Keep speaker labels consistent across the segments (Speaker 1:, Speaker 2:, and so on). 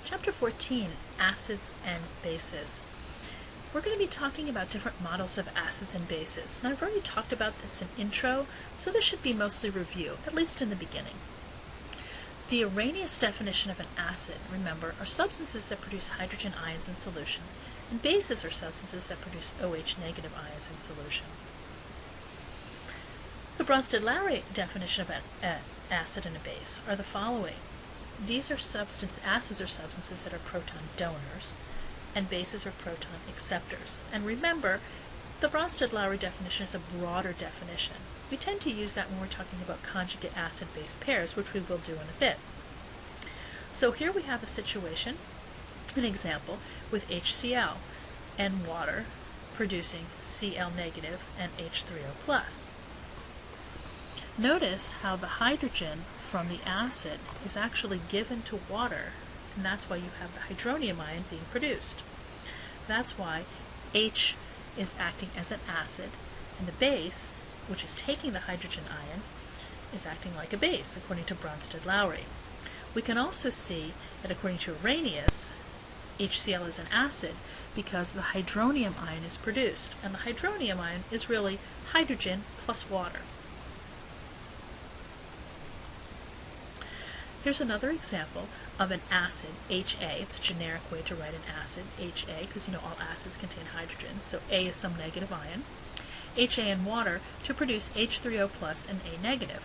Speaker 1: Chapter 14, Acids and Bases. We're going to be talking about different models of acids and bases. Now I've already talked about this in intro, so this should be mostly review, at least in the beginning. The Arrhenius definition of an acid, remember, are substances that produce hydrogen ions in solution, and bases are substances that produce OH negative ions in solution. The Bronsted-Lowry definition of an acid and a base are the following. These are acids are substances that are proton donors, and bases are proton acceptors. And remember, the Bronsted-Lowry definition is a broader definition. We tend to use that when we're talking about conjugate acid-base pairs, which we will do in a bit. So here we have a situation, an example, with HCl and water producing Cl negative and H3O plus. Notice how the hydrogen from the acid is actually given to water, and that's why you have the hydronium ion being produced. That's why H is acting as an acid, and the base, which is taking the hydrogen ion, is acting like a base, according to Bronsted-Lowry. We can also see that according to Arrhenius, HCl is an acid because the hydronium ion is produced, and the hydronium ion is really hydrogen plus water. Here's another example of an acid, HA. It's a generic way to write an acid, HA, because you know all acids contain hydrogen, so A is some negative ion. HA and water to produce H3O plus and A negative.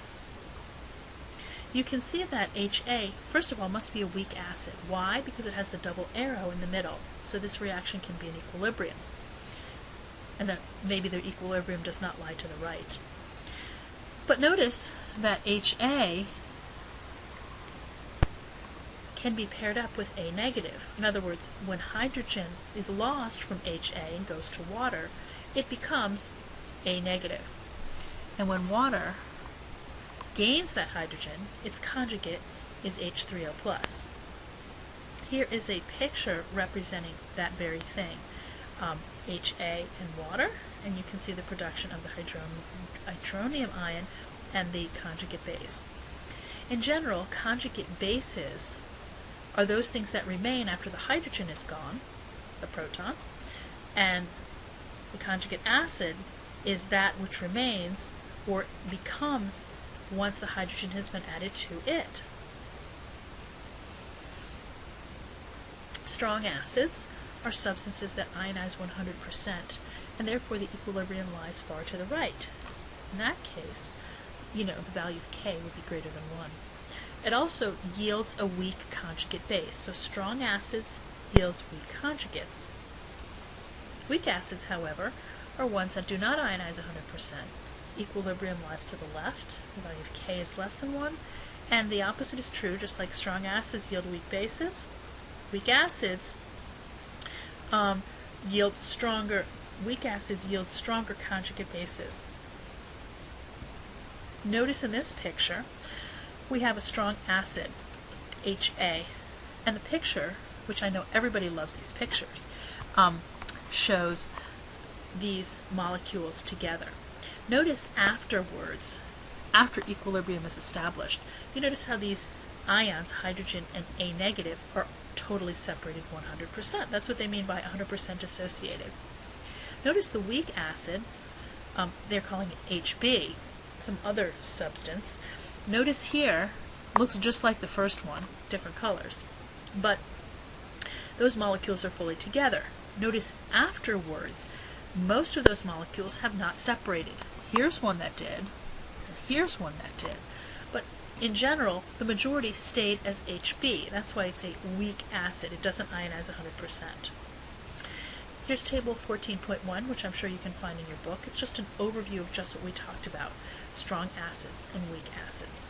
Speaker 1: You can see that HA, first of all, must be a weak acid. Why? Because it has the double arrow in the middle, so this reaction can be in equilibrium. And that maybe the equilibrium does not lie to the right. But notice that HA can be paired up with A negative. In other words, when hydrogen is lost from HA and goes to water, it becomes A negative. And when water gains that hydrogen, its conjugate is H3O plus. Here is a picture representing that very thing. HA and water, and you can see the production of the hydronium ion and the conjugate base. In general, conjugate bases are those things that remain after the hydrogen is gone, the proton, and the conjugate acid is that which remains or becomes once the hydrogen has been added to it. Strong acids are substances that ionize 100%, and therefore the equilibrium lies far to the right. In that case, the value of K would be greater than 1. It also yields a weak conjugate base, so strong acids yields weak conjugates. Weak acids, however, are ones that do not ionize 100%. Equilibrium lies to the left, the value of K is less than 1, and the opposite is true. Just like strong acids yield weak bases, weak acids yield stronger conjugate bases. Notice in this picture we have a strong acid, HA, and the picture, which I know everybody loves these pictures, shows these molecules together. Notice afterwards, after equilibrium is established, you notice how these ions, hydrogen and A negative, are totally separated 100%. That's what they mean by 100% associated. Notice the weak acid, they're calling it HB, some other substance. Notice here, looks just like the first one, different colors, but those molecules are fully together. Notice afterwards, most of those molecules have not separated. Here's one that did, and here's one that did. But in general, the majority stayed as HB. That's why it's a weak acid. It doesn't ionize 100%. Here's table 14.1, which I'm sure you can find in your book. It's just an overview of just what we talked about, strong acids and weak acids.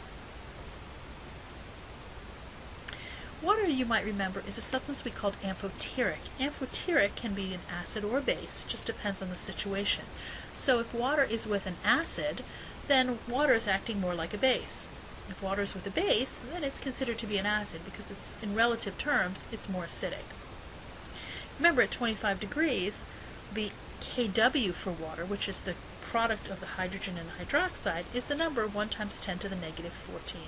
Speaker 1: Water, you might remember, is a substance we called amphoteric. Amphoteric can be an acid or a base. It just depends on the situation. So if water is with an acid, then water is acting more like a base. If water is with a base, then it's considered to be an acid because it's, in relative terms, it's more acidic. Remember, at 25 degrees, the Kw for water, which is the product of the hydrogen and the hydroxide, is the number 1 times 10 to the negative 14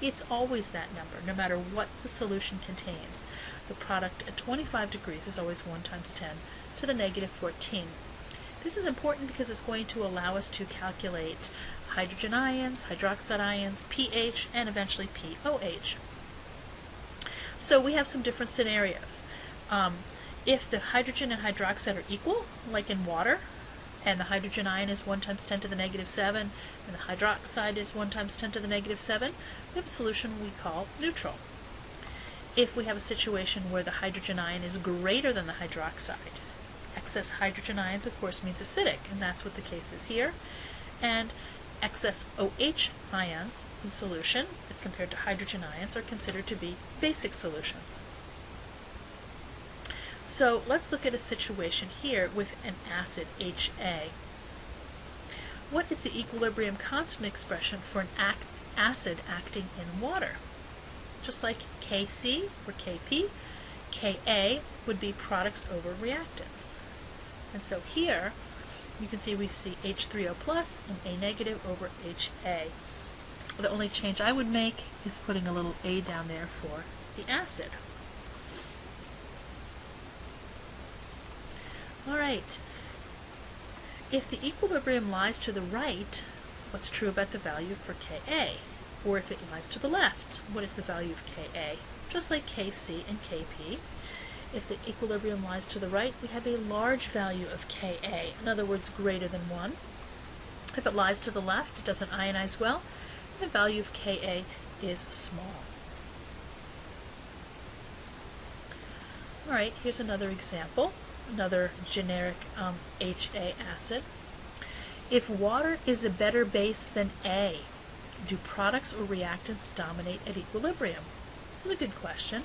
Speaker 1: it's always that number, no matter what the solution contains. The product at 25 degrees is always 1 times 10 to the negative 14. This is important because it's going to allow us to calculate hydrogen ions, hydroxide ions, pH, and eventually pOH. So we have some different scenarios. If the hydrogen and hydroxide are equal, like in water, and the hydrogen ion is 1 times 10 to the negative 7, and the hydroxide is 1 times 10 to the negative 7, we have a solution we call neutral. If we have a situation where the hydrogen ion is greater than the hydroxide, excess hydrogen ions, of course, means acidic, and that's what the case is here. And excess OH ions in solution, as compared to hydrogen ions, are considered to be basic solutions. So let's look at a situation here with an acid, HA. What is the equilibrium constant expression for an acid acting in water? Just like Kc or Kp, Ka would be products over reactants. And so here, you can see we see H3O plus and A negative over HA. The only change I would make is putting a little A down there for the acid. Alright, if the equilibrium lies to the right, what's true about the value for Ka? Or if it lies to the left, what is the value of Ka? Just like Kc and Kp, if the equilibrium lies to the right, we have a large value of Ka, in other words, greater than 1. If it lies to the left, it doesn't ionize well, the value of Ka is small. Alright, here's another example, another generic HA acid. If water is a better base than A, do products or reactants dominate at equilibrium? This is a good question.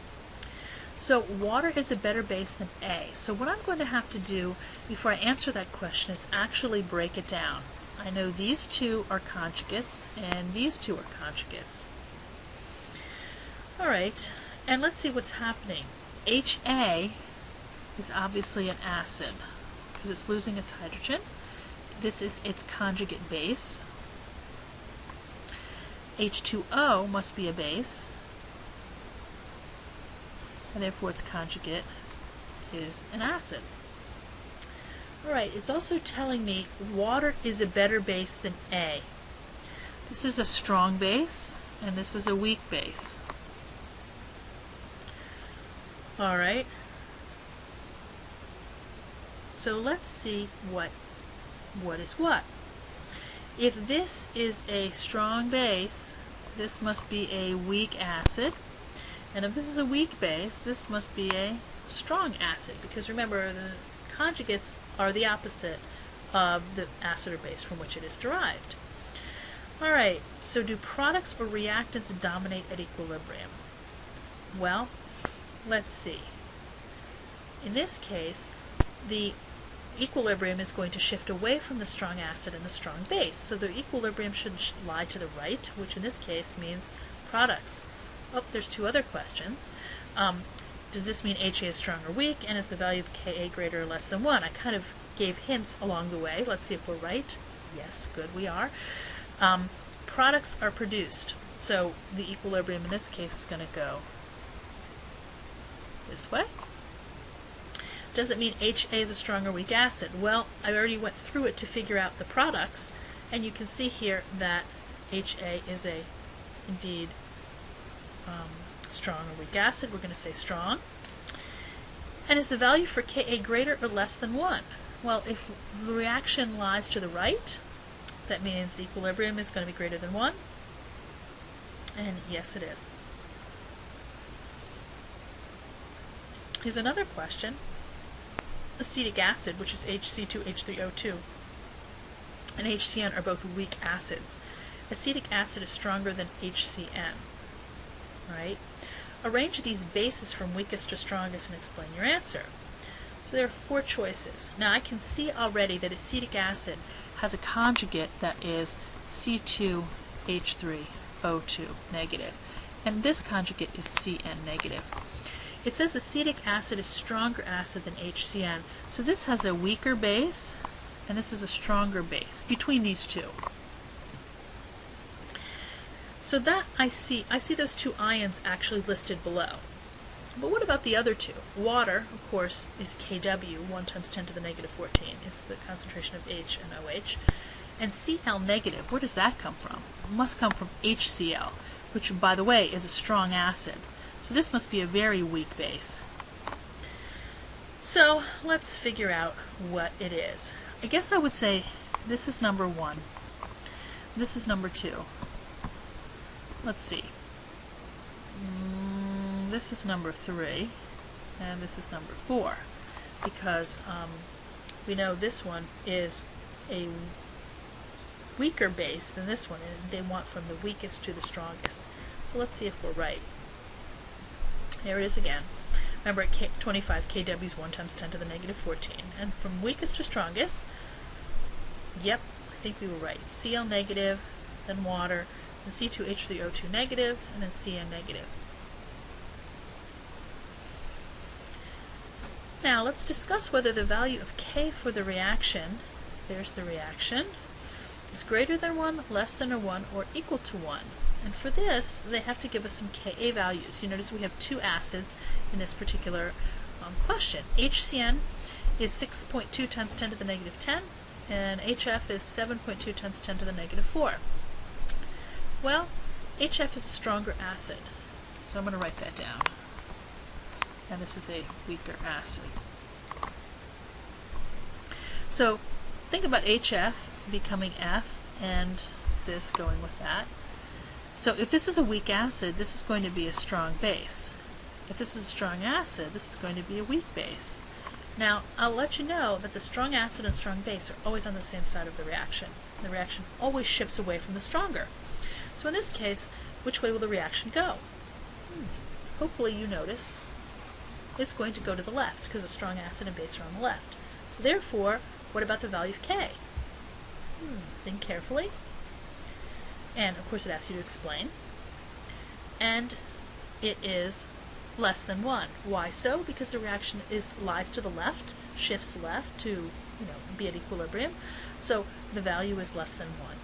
Speaker 1: So water is a better base than A. So what I'm going to have to do before I answer that question is actually break it down. I know these two are conjugates and these two are conjugates. Alright, and let's see what's happening. HA is obviously an acid because it's losing its hydrogen. This is its conjugate base. H2O must be a base, and therefore its conjugate is an acid. Alright, it's also telling me water is a better base than A. This is a strong base, and this is a weak base. Alright, so let's see what is what. If this is a strong base, this must be a weak acid. And if this is a weak base, this must be a strong acid. Because remember, the conjugates are the opposite of the acid or base from which it is derived. Alright, so do products or reactants dominate at equilibrium? Well, let's see. In this case, the equilibrium is going to shift away from the strong acid and the strong base. So the equilibrium should lie to the right, which in this case means products. Oh, there's two other questions. Does this mean HA is strong or weak, and is the value of Ka greater or less than 1? I kind of gave hints along the way. Let's see if we're right. Yes, good, we are. Products are produced, so the equilibrium in this case is going to go this way. Does it mean HA is a strong or weak acid? Well, I already went through it to figure out the products, and you can see here that HA is a, indeed, strong or weak acid. We're going to say strong. And is the value for Ka greater or less than 1? Well, if the reaction lies to the right, that means the equilibrium is going to be greater than 1. And yes, it is. Here's another question. Acetic acid, which is HC2H3O2, and HCN are both weak acids. Acetic acid is stronger than HCN. Right? Arrange these bases from weakest to strongest and explain your answer. So there are 4 choices. Now I can see already that acetic acid has a conjugate that is C2H3O2 negative, and this conjugate is CN negative. It says acetic acid is stronger acid than HCN, so this has a weaker base and this is a stronger base between these two. So that I see those two ions actually listed below. But what about the other two? Water, of course, is Kw, 1 times 10 to the negative 14. It's the concentration of H and OH. And Cl negative, where does that come from? It must come from HCl, which, by the way, is a strong acid. So this must be a very weak base. So let's figure out what it is. I guess I would say this is number 1. This is number 2. Let's see. This is number 3, and this is number 4, because we know this one is a weaker base than this one, and they want from the weakest to the strongest. So let's see if we're right. Here it is again. Remember, at 25, Kw is 1 times 10 to the negative 14, and from weakest to strongest, yep, I think we were right. Cl negative, then water, then C2H3O2 negative, and then Cn negative. Now let's discuss whether the value of K for the reaction, there's the reaction, is greater than 1, less than or 1, or equal to 1. And for this, they have to give us some Ka values. You notice we have two acids in this particular question. HCN is 6.2 times 10 to the negative 10, and HF is 7.2 times 10 to the negative 4. Well, HF is a stronger acid, so I'm going to write that down. And this is a weaker acid. So think about HF becoming F and this going with that. So if this is a weak acid, this is going to be a strong base. If this is a strong acid, this is going to be a weak base. Now, I'll let you know that the strong acid and strong base are always on the same side of the reaction. The reaction always shifts away from the stronger. So in this case, which way will the reaction go? Hopefully you notice it's going to go to the left, because the strong acid and base are on the left. So therefore, what about the value of K? Think carefully. And of course it asks you to explain. And it is less than 1. Why so? Because the reaction lies to the left, shifts left to be at equilibrium. So the value is less than 1.